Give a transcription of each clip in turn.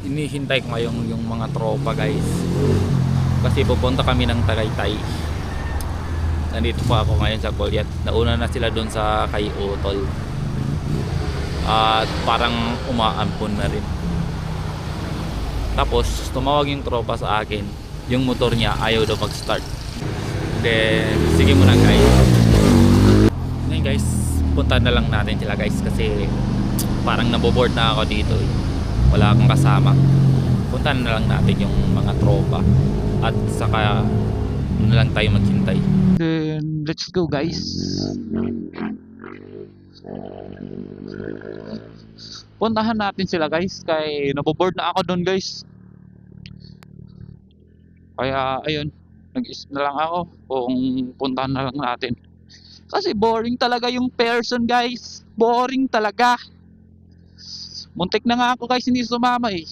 Inihintay ko ngayon yung mga tropa guys, kasi pupunta kami ng Tagaytay. Nandito po ako ngayon sa Goliath. Nauna na sila doon sa kay Utol, at parang umaampon na rin. Tapos tumawag yung tropa sa akin, yung motor niya ayaw daw mag start. Then sige muna guys. Ngayon guys, punta na lang natin sila guys, kasi parang naboboard na ako dito eh. Wala akong kasama. Puntahan na lang natin yung mga tropa, at saka na lang tayo maghintay. Then let's go guys. Puntahan natin sila guys, kay naboboard na ako doon guys. Kaya ayun, nag-isip na lang ako kung puntahan na lang natin. Kasi boring talaga yung person guys. Boring talaga. Muntik na nga ako guys hindi sumama eh.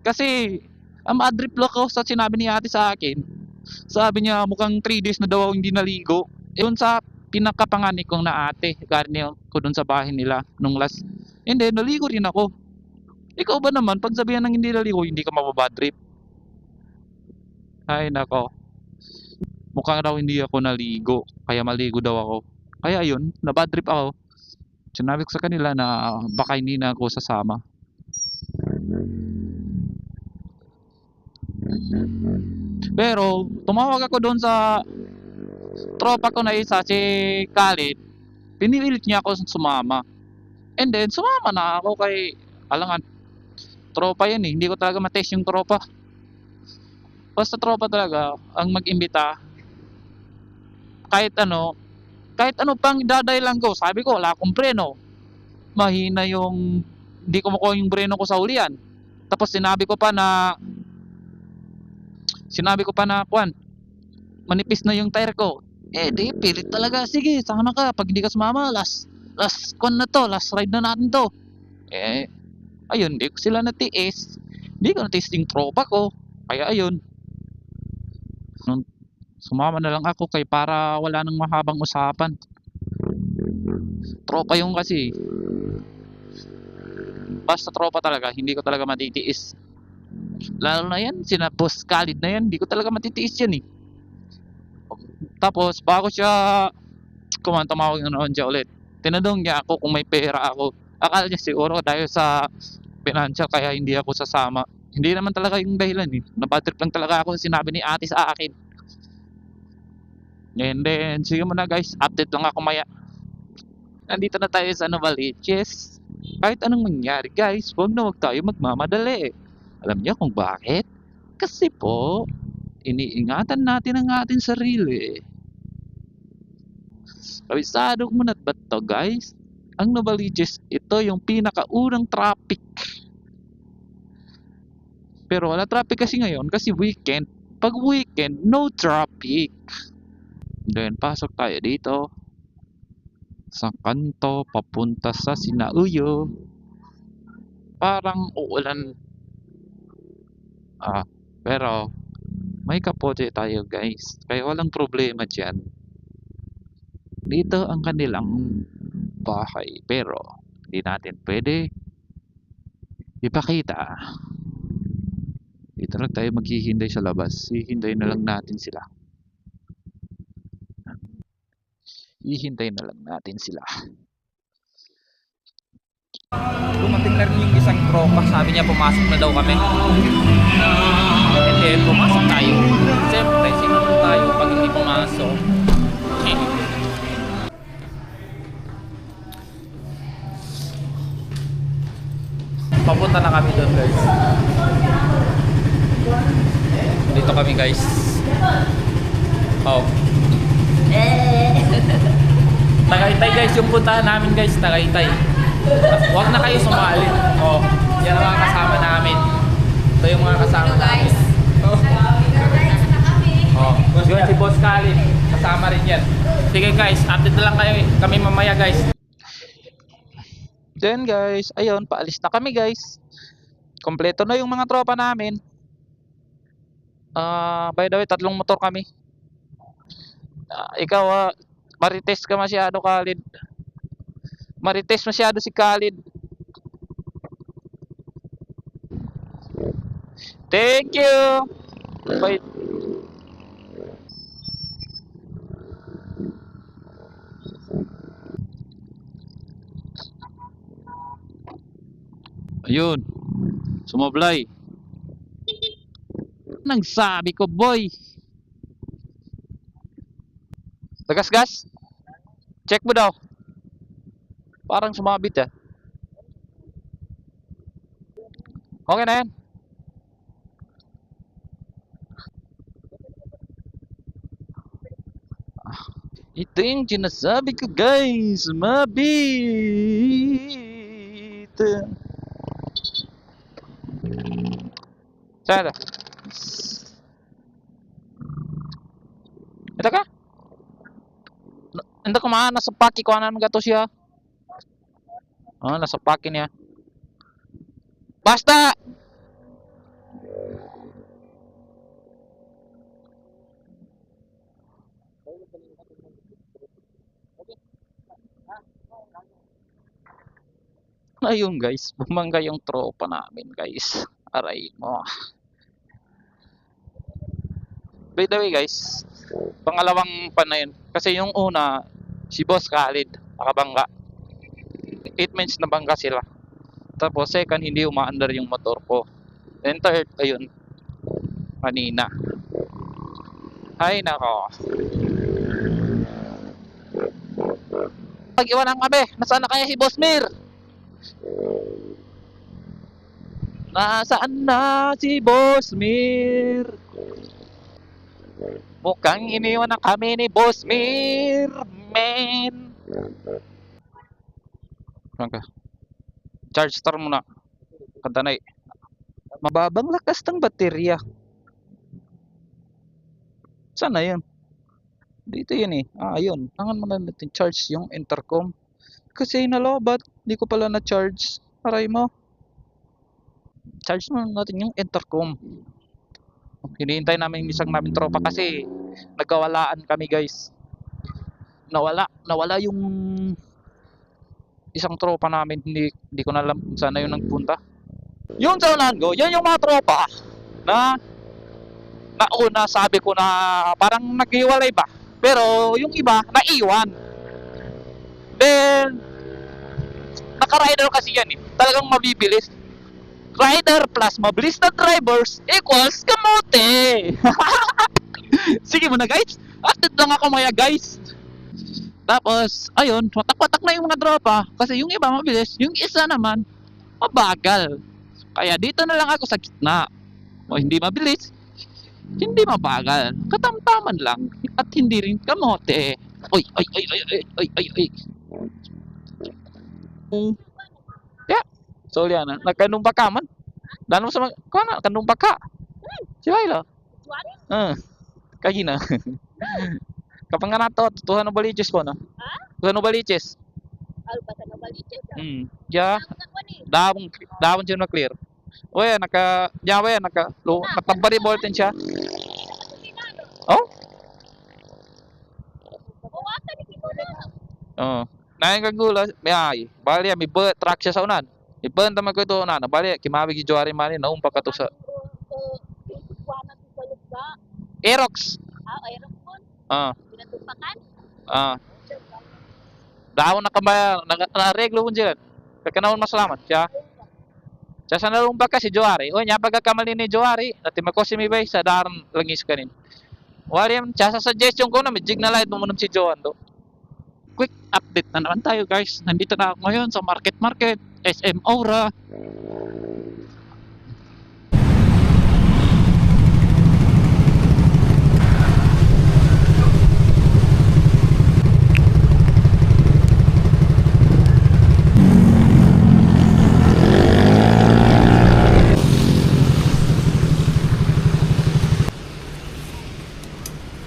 Kasi ang madrip ako sa sinabi ni ate sa akin. Sabi niya mukhang 3 days na daw ako hindi naligo. Yun sa pinakapanganay kong na ate, galing ko dun sa bahay nila nung last. Hindi, naligo rin ako. Ikaw ba naman, pag sabihan ng hindi naligo, hindi ka mababadrip? Ay nako. Mukhang raw hindi ako naligo, kaya maligo daw ako. Kaya yun, nabadrip ako. Sinabi ko sa kanila na baka hindi na ako sasama. Pero tumawag ako doon sa tropa ko na isa, si Khalid. Pinilit niya ako sumama. And then sumama na ako kay alangan. Tropa yan eh, hindi ko talaga matest yung tropa. Basta tropa talaga ang mag-imbita. Kahit ano pang dadailan ko. Sabi ko wala akong preno. Mahina yung hindi ko makuha yung preno ko sa hulian. Tapos sinabi ko pa na kuwan, manipis na yung tire ko. Eh di pilit talaga, sige sana ka, pag hindi ka sumama last kwan na to, last ride na natin to. Eh ayun, di ko sila natiis. Di ko natiis yung tropa ko. Kaya ayun, sumama na lang ako kay para wala nang mahabang usapan. Tropa yung kasi. Basta tropa talaga, hindi ko talaga matitiis. Lalo na yan, sina Boss Khalid na yan, hindi ko talaga matitiis yan eh. Tapos bago siya tumawag na noon siya ulit, tinanong niya ako kung may pera ako. Akala niya siguro dahil sa financial kaya hindi ako sasama. Hindi naman talaga yung dahilan eh. Nabatrip lang talaga ako, sinabi ni ate sa akin. And then, sige muna guys, update lang ako maya. Nandito na tayo sa Novaliches. Kahit anong mangyari guys, huwag tayo magmamadali. Alam niyo kung bakit? Kasi po, iniingatan natin ang ating sarili. Kabisado mo na't ba't to guys? Ang Novaliches, ito yung pinakaunang traffic. Pero wala traffic kasi ngayon kasi weekend. Pag weekend, no traffic. Then pasok tayo dito sa kanto papunta sa Sinauyo. Parang uulan. Pero may kapote tayo guys, kaya walang problema dyan. Dito ang kanilang bahay, pero hindi natin pwede ipakita. Dito lang tayo maghihintay sa labas. Hihintay na lang natin sila. Hihintay na lang natin sila. Dumating na rin yung isang tropa. Sabi niya pumasok na daw kami. And then pumasok tayo. Siyempre, sinunod tayo pag hindi pumasok. Papunta na kami doon guys. Dito kami guys. Oh. Tagaytay guys yung puntahan namin guys. Tagaytay. Huwag na kayo sumali. Oh, yan ang mga kasama namin. Ito yung mga kasama namin. Oh, yun si Boss Khalid. Kasama rin yan. Sige guys, update na lang kayo kami mamaya guys. Then guys, ayun, paalis na kami guys. Kompleto na yung mga tropa namin. By the way, 3 motor kami. Ikaw, marites ka masyado, Khalid. Marites masyado si Khalid. Thank you. Wait. Ayun, sumablay. Nagsabi ko, boy. Tagas-gas. Check mo daw. Parang sumabit ah. Okay na yan. Ito yung sinasabi ko guys. Sumabit. Saan? Ito ka? Ito ka maan. Nasa paki ko anong gato siya. Oh, nasa paki niya. Basta! Ayun guys, bumangga yung tropa namin guys. Aray mo. By the way guys, pangalawang pan na yun. Kasi yung una, si Boss Khalid, nakabangga. 8 minutes na bangga sila. Tapos second, hindi umaandar yung motor ko. Then third, ayun, kanina. Ay nako. Pag-iwanan kami, nasaan na kaya si Boss Mir? Nasaan na si Boss Mir? Mukhang iniwan na kami ni Boss Mir, man. Okay. Charge star muna. Kantanay. Mababang lakas ng baterya. Sana yun? Dito yun eh. Ayun. Tangan muna natin charge yung intercom. Kasi nalobat. Hindi ko pala na-charge. Aray mo. Charge muna natin yung intercom. Hinihintay namin yung isang namin tropa kasi nagkawalaan kami guys. Nawala yung isang tropa namin. Hindi ko na alam kung saan na yun nagpunta. Yung sa unahan ko, yan yung mga tropa na nauna sabi ko na parang naghiwalay ba. Pero yung iba, naiwan. Then, naka-rider kasi yan eh. Talagang mabibilis. Rider plus mabilis na drivers equals kamote. Sige mo na guys. Update lang ako maya guys. Tapos, ayun, watak-watak na yung mga tropa. Kasi yung iba mabilis, yung isa naman, mabagal. Kaya dito na lang ako sa gitna. O hindi mabilis, hindi mabagal. Katamtaman lang. At hindi rin kamote. Oy, ay, ay, ay, ay, ay, ay, ay. Yeah. So, yan na. Nagkanumpa ka man. Dano mo sa mga, kung ano, kanumpa ka. Si Waila. Kaya na. Kapag nga nato, tuhan no baliches po, no? Ha? Tuhan no baliches. Albata no baliches. Ya. Dawon siya na clear. Oya, yawa yan, nakabari bolten siya. Oh? Oh. Nain kagula, may bali may truck siya sa unan. Iban tama ko ito na, bali kimawig si Joari mali naumpa ka to sa Aerox. Aerox po. Pinatumpakan. Dahon na kamaya, na-reglo mo dyan. Kakanawon masalamat siya. Siya sa nalumpa ka si Joari. O niya pagkakamali ni Joari, at makosi mi bay sa daran langis kanin. Wari yan, siya sa suggestion ko na may jig na light mo si Joan do. Quick update na naman tayo guys. Nandito na ako ngayon sa Market SM Aura.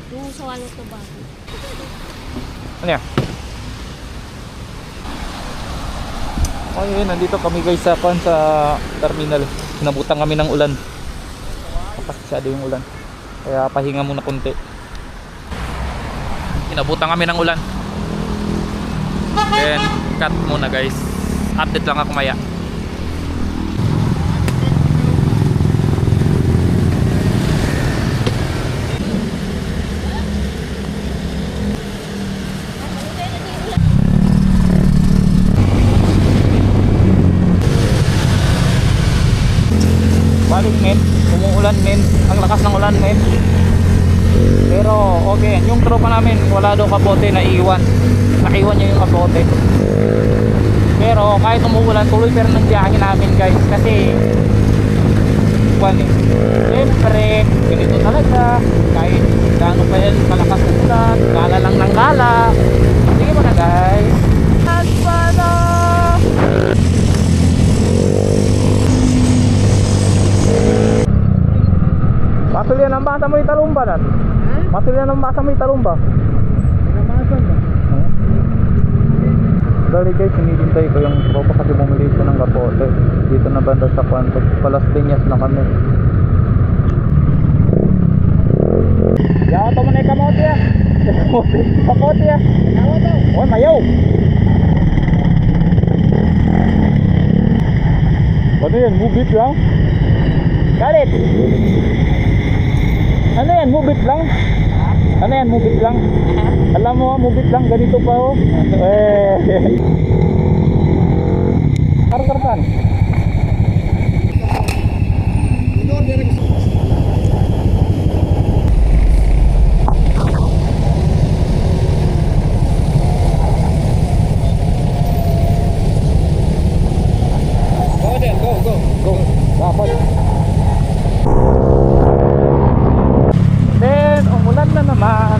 Yung sa walong to ba? Ano yan? Okay, nandito kami guys sa terminal. Nabutan kami ng ulan. Papasyado yung ulan. Kaya pahinga muna konti. Inabutan kami ng ulan. Then cut muna guys. Update lang ako maya. Balik men, umuulan men, ang lakas ng ulan men. Pero okay, yung tropa namin wala daw kapote, naiwan niya yung kapote. Pero kahit umuulan, tuloy pa rin ang biyahe namin guys. Kasi siyempre ganito talaga, kahit gaano pa yan malakas ng ulan, gala lang ng gala. Sige mo na guys. Aspada! Patul yan ang basa mo italumba nan? Patul yan ang basa mo italumba? Pinamasan ba? Dali guys, hinihintay ko yung tropa kasi bumili siya ng kapote. Dito na banda sa Kwanto, Palas Piñas na kami. Yawa to mo na yung kamote ya. Kamote ya. Yawa to. Oy, mayaw. Ano yan, mubit lang? Galit. Ano yan, mubit lang? Ano yan, mubit lang? Alam mo, mubit lang, ganito pa oh. Karkarpan. Go then, go. Dapat. Then, umulan na naman.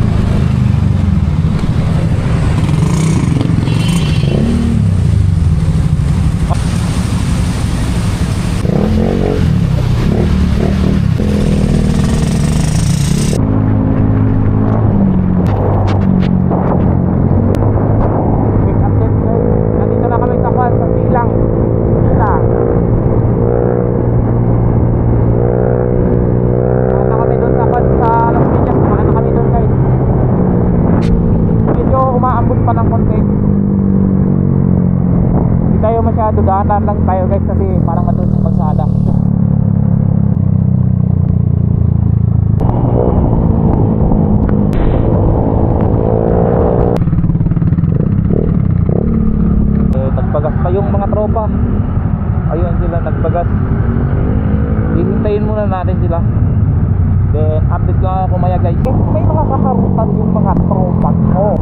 Daanan lang tayo guys kasi parang matulis yung pagsada. Nagbagas pa yung mga tropa. Ayun sila nagbagas. Hihintayin muna natin sila. Then update ko ako maya guys. May mga kakarutan yung mga tropa ko.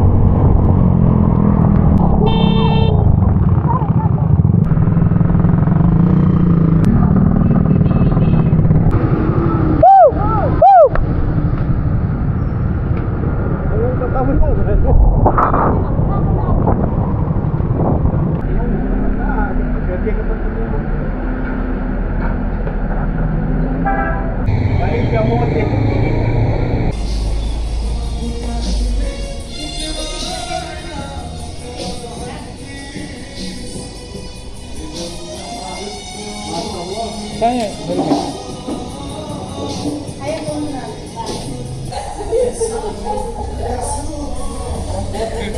Kaya,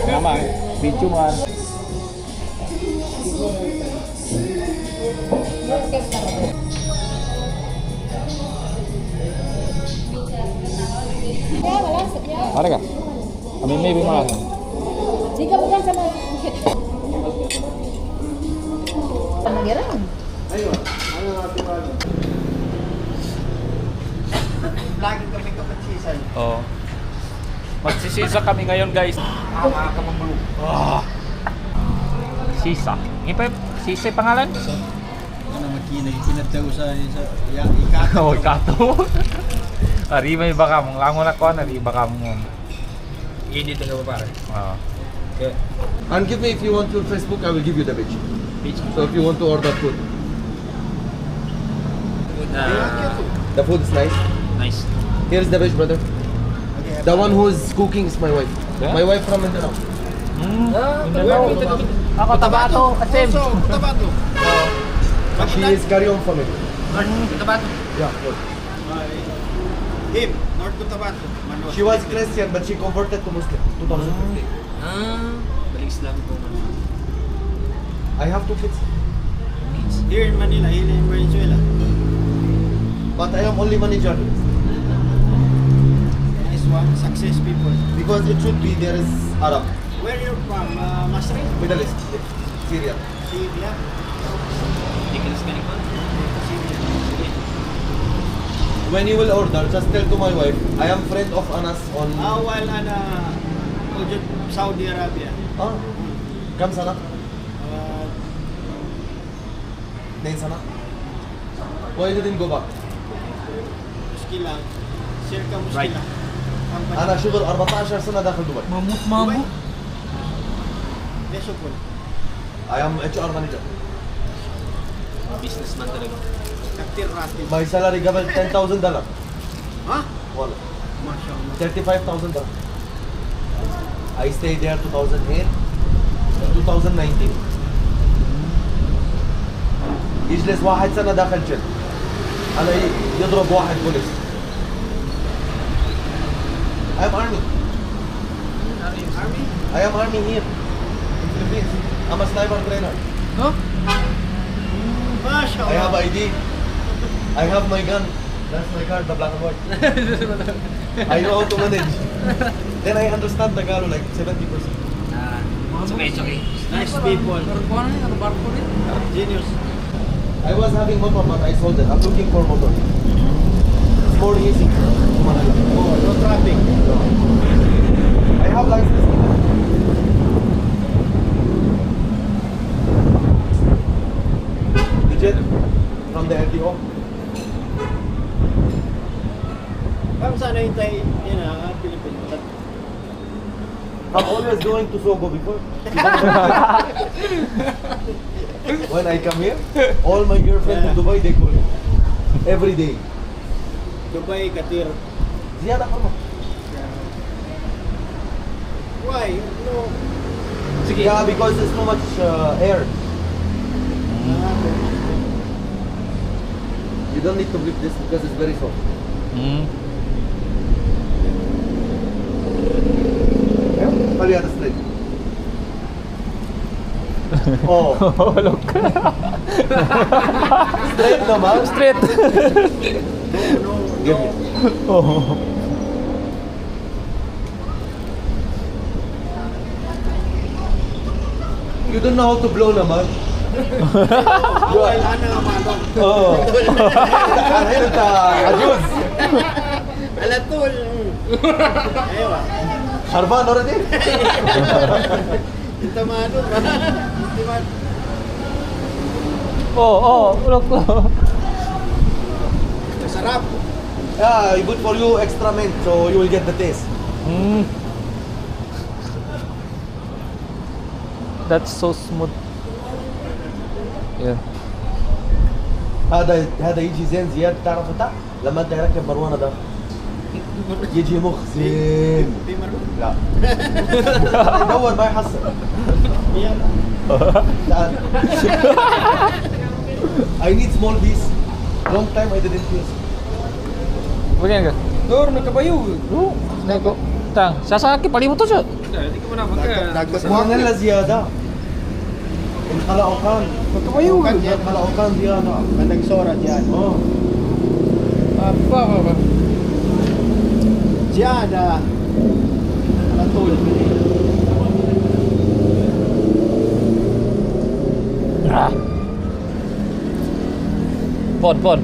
Mama, video man. Ada ka? Kami may bimahan. Di ka bukan sama bukit. Panagiran. Lagi kami kapatsisan. Oo. Magsisisa kami ngayon guys. Mga kamambulok. Sisa. Ipa, sisa yung pangalan? Ano makina pinataw sa ikato. Oh, ikato. Ari may baka mo. Lango na ko na di baka mo. Ini tayo pare. Okay. And give me, if you want your Facebook, I will give you the page. So if you want to order food. The food is nice. Nice. Here's the page, brother. The one who is cooking is my wife. Yeah? My wife from Mindanao. Ako Tabato, Asim. Cotabato. She is Carion family. Cotabato. Yeah. Good. Him, North Cotabato. She was Christian, but she converted to Muslim. 2015. Balik Islam ko. I have 2 kids, Here in Manila, here in Venezuela. but I am only money journalist. This one, success people. Because it should be there is Arab, Where you're from? Masri? Middle East, Syria. Syria? Hindi ka Hispanic ba? Syria. when you will order, just tell to my wife, I am friend of Anas on... Awal ana ujud Saudi Arabia. Ah, كم سنة؟ Uh, 2 سنة. Why you didn't go back? muskila. Circa muskila. Company. أنا شغل 14 سنة داخل دبي. Dubai? Deso po. I am HR manager. Businessman talaga. Kaptir rati. My salary قبل $10,000. Ha? والله. Mashallah. $35,000. I stayed there 2008 to 2019. يجلس واحد سنة داخل جن. أنا يضرب واحد بوليس. I am army. Army? I am army here in Philippines. I'm a sniper trainer. No? Mashallah. I have ID. I have my gun. That's my card, the black and white. I know how to manage. Then I understand Tagalog like 70%. It's okay, it's okay. Nice people. Genius. I was having motor but I sold it. I'm looking for motor. It's more easy to Manila. Oh, no traffic. I have license. Digit from the LTO. Kung sana hintay, yun na, Philippines. I'm always going to Sogo before. When I come here, all my girlfriends in Dubai, they call me. Every day. Dubai, Qatar. Ziyada ka mo. Why? No. Yeah, because there's too much air. You don't need to flip this because it's very soft. Kali ada straight. Oh. Look. Straight naman. Straight. No, Give me. Oh. You don't know how to blow naman. Awal, ana nga manong. Oh. Kahit ajus. Alatul. Ewa. Harban already. Ito manong. Ito man. Oh, look. Masarap. Yeah, good for you extra mint so you will get the taste. That's so smooth. Yeah. هذا يجي زين زياد تعرف انت لما انت يركب مروانه ده يجي مخ زين Di marunong. لا يدور ما يحصل Yan. تعال I need small piece long time I didn't use Begini kan? Dur, nakabayo. Neko. Tang, sasaki paling to siya. Hindi ko manapag ka. وانا لا زياده الخلاقان Nakabayo. الخلاقان زياده Bandang Sora dyan. اه Apa? Ziyada. Alatul. Ah. Pon.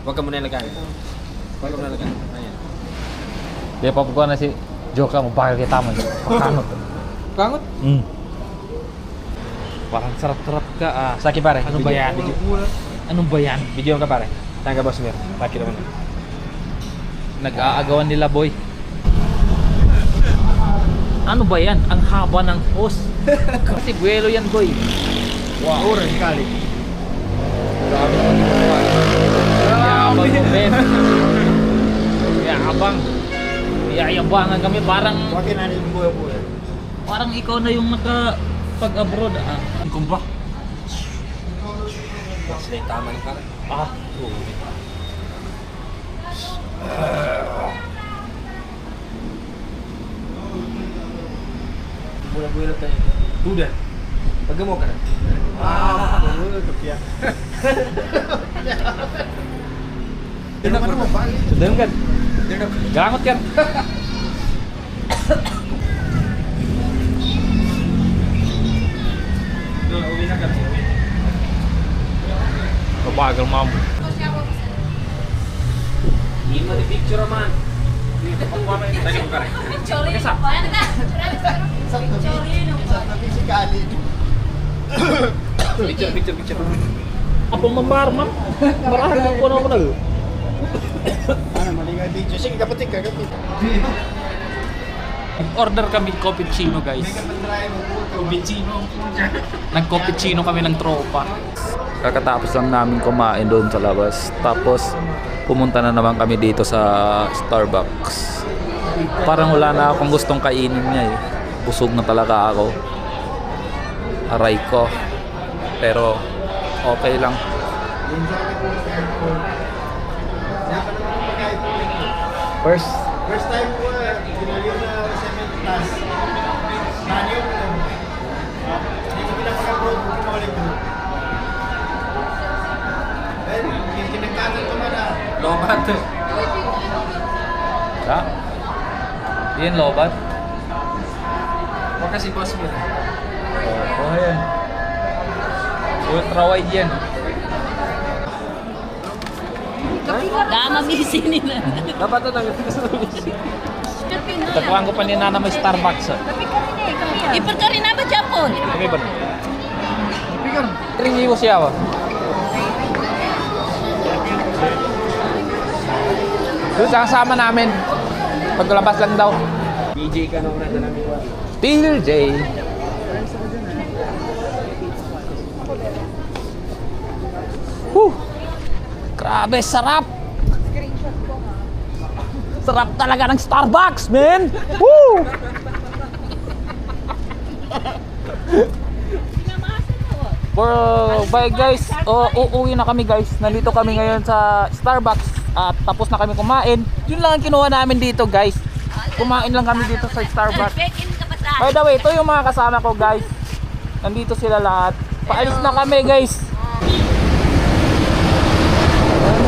Huwag ka muna ilagay. Huwag ka muna ilagay. Ayan. Dia popcorn na si Joka mo bakal kita mo. Pakangot. Kangot? Parang sarap-sarap ka. Ah, saki pare. Ano ba yan? Anong ba yan? Video ka pare. Tangga boss mir. Paki naman. Nag-aagawan nila boy. Ano ba yan? Ang haba ng hose. Kasi buwelo yan boy. Wow. Oran kali. Yabang mo Ben. Yabang. Yayabangan kami parang Wakin na rin buhay-buhay. parang ikaw na yung pag-abroad ah. Kumba. Sila yung tama ng pare. Ah. Bulan-bulan lang tayo. Udah. Pagamo ka na. Kaya. Sudah kan? Gangot kan? Uwi na kami. bagal ma'am. Hindi mo di-picture man. Tanya ko ka rin. Picture. Apa membar ma'am? Marahil ko na ako. Ano, malinga video. Sige, kapatik ka, kapit. Order kami cappuccino guys. Cappuccino. Nag-cappuccino kami ng tropa. Kakatapos lang namin kumain doon sa labas. Tapos pumunta na naman kami dito sa Starbucks. Parang wala na akong gustong kainin niya eh. Busog na talaga ako. Aray ko. Pero okay lang. First First time ko, ginaliw na 7 plus. Nanyo ko lang. Hindi ko pinapaka-broad, hindi ko makalig mo. Then, kinagkatan ko man ah. Lobat. Ha? Yan lobat. Huwag kasi boss mo. Oh, yan. Ultra wide yan. Dama bisinin na. Dapat ito nang Tatuan ko pa ni Nana may Starbucks. Ipon ka rin naman Japon. Kami ba? Ringi ko siya ba? Doon sa kasama namin. Paglabas lang daw. BJ ka nung nasa namin. Till J. Grabe, sarap! Sarap talaga ng Starbucks, man! Woo! Bye guys, uuwi na kami guys. Nandito kami ngayon sa Starbucks at tapos na kami kumain. Yun lang ang kinuha namin dito guys. Kumain lang kami dito sa Starbucks. By the way, ito yung mga kasama ko guys. Nandito sila lahat. Paalis na kami guys.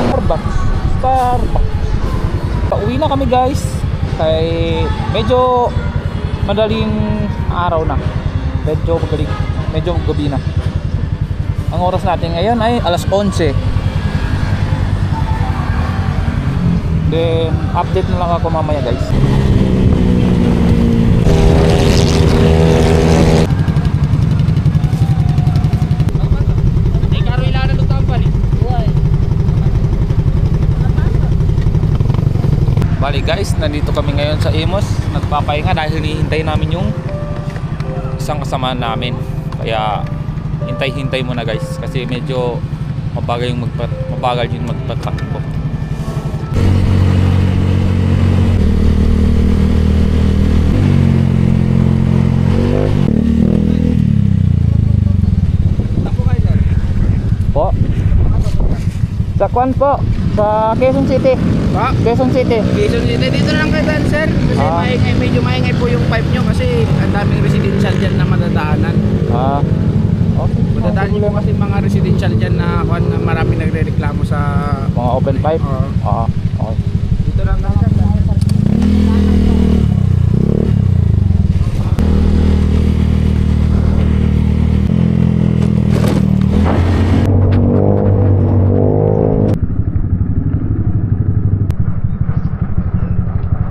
Starbucks. Pauwi na kami guys. Kay medyo madaling araw na. Medyo gabi na. Ang oras natin ngayon ay alas 11. Then update na lang ako mamaya guys. Bali guys, nandito kami ngayon sa Imos. Nagpapahinga dahil hinihintay namin yung isang kasama namin. Kaya hintay-hintay muna guys kasi medyo mabagal yung magpatakbo. Po. Sa Kwan po, sa Quezon City. Pa? Quezon City. Quezon City. Dito lang kayo dyan, sir. Kasi maingay, medyo maingay po yung pipe nyo kasi ang daming residential dyan na madadaanan. Okay. Madadaan nyo po kasi mga residential dyan na marami nagre-reklamo sa Mga open pipe? Oo. Okay. dito lang kayo.